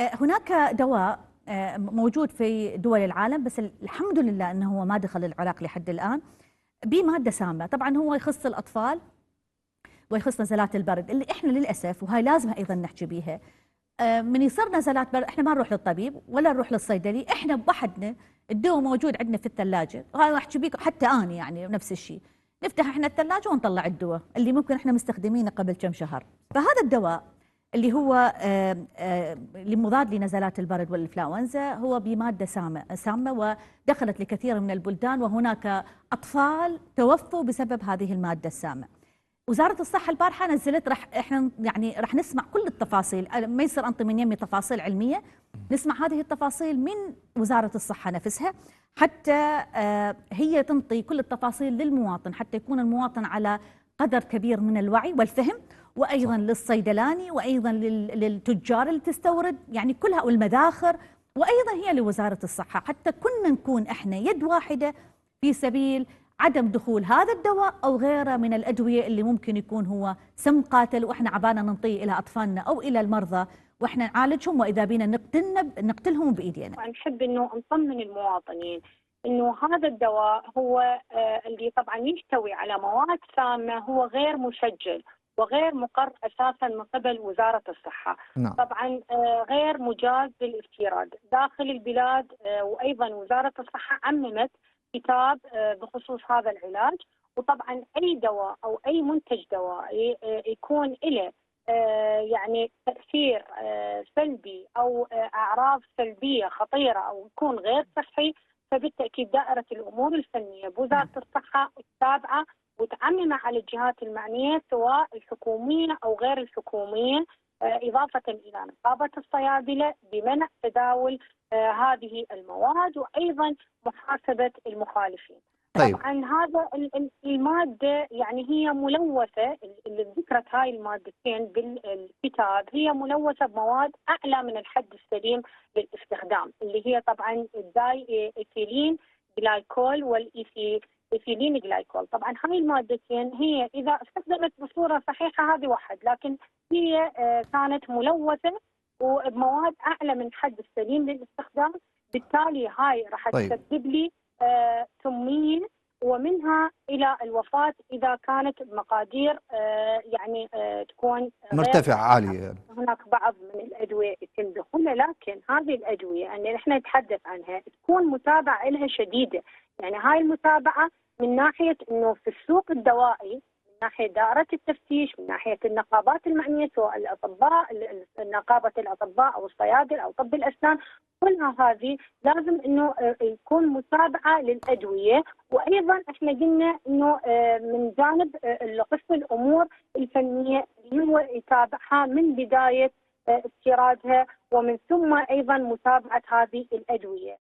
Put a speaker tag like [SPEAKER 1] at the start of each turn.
[SPEAKER 1] هناك دواء موجود في دول العالم، بس الحمد لله انه هو ما دخل العراق لحد الان، بماده سامه. طبعا هو يخص الاطفال ويخص نزلات البرد اللي احنا للاسف، وهاي لازم ايضا نحكي بيها. من يصير نزلات برد احنا ما نروح للطبيب ولا نروح للصيدلي، احنا بوحدنا الدواء موجود عندنا في الثلاجه، وهذا احكي بيك حتى انا يعني نفس الشيء. نفتح احنا الثلاجه ونطلع الدواء اللي ممكن احنا مستخدمينه قبل كم شهر. فهذا الدواء اللي هو اللي مضاد لنزلات البرد والانفلونزا هو بماده سامه ودخلت لكثير من البلدان، وهناك اطفال توفوا بسبب هذه الماده السامه. وزارة الصحة البارحة نزلت، احنا يعني راح نسمع كل التفاصيل، ما يصير انطي من يمي تفاصيل علمية، نسمع هذه التفاصيل من وزارة الصحة نفسها، حتى هي تنطي كل التفاصيل للمواطن، حتى يكون المواطن على قدر كبير من الوعي والفهم، وايضا للصيدلاني، وايضا للتجار اللي تستورد، يعني كلها، والمداخر، وايضا هي لوزارة الصحة، حتى كنا نكون احنا يد واحدة في سبيل عدم دخول هذا الدواء او غيره من الادويه اللي ممكن يكون هو سم قاتل، واحنا عبانا ننطيه الى اطفالنا او الى المرضى واحنا نعالجهم، واذا بينا نقتلهم بايدينا.
[SPEAKER 2] نحب انه نطمن المواطنين انه هذا الدواء هو اللي طبعا يحتوي على مواد سامه، هو غير مسجل وغير مقر اساسا من قبل وزاره الصحه.
[SPEAKER 3] نعم.
[SPEAKER 2] طبعا غير مجاز للاستيراد داخل البلاد، وايضا وزاره الصحه عممت كتاب بخصوص هذا العلاج. وطبعا اي دواء او اي منتج دوائي يكون له يعني تاثير سلبي او اعراض سلبيه خطيره او يكون غير صحي، فبالتاكيد دائره الامور الفنيه بوزاره الصحه التابعه وتعمم على الجهات المعنيه سواء الحكوميه او غير الحكوميه، اضافه الى نقابه الصيادله بمنع تداول هذه المواد، وايضا محاسبه المخالفين.
[SPEAKER 3] طيب.
[SPEAKER 2] طبعا هذا الماده يعني هي ملوثه، اللي ذكرت هاي المادتين بالكتاب هي ملوثه بمواد اعلى من الحد السليم للاستخدام، اللي هي طبعا الداي ايثيلين جلايكول والايثيلين جلايكول. طبعا هاي المادتين هي اذا استخدمت بصوره صحيحه هذه واحد، لكن هي كانت ملوثه وبمواد اعلى من الحد السليم للاستخدام، بالتالي هاي راح تسبب لي سمين ومنها الى الوفاه اذا كانت بمقادير يعني تكون
[SPEAKER 3] مرتفعه عاليه.
[SPEAKER 2] هناك بعض من الادويه يتم دخولها، لكن هذه الادويه ان احنا نتحدث عنها تكون متابعه لها شديده. يعني هاي المتابعه من ناحيه انه في السوق الدوائي، من ناحيه دائره التفتيش، من ناحيه النقابات المعنيه سواء الاطباء، نقابه الاطباء او الصيادله او طب الاسنان، كلها هذه لازم انه يكون متابعه للادويه. وايضا احنا قلنا انه من جانب قسم الامور الفنيه اللي هو يتابعها من بدايه استيرادها ومن ثم ايضا متابعه هذه الادويه.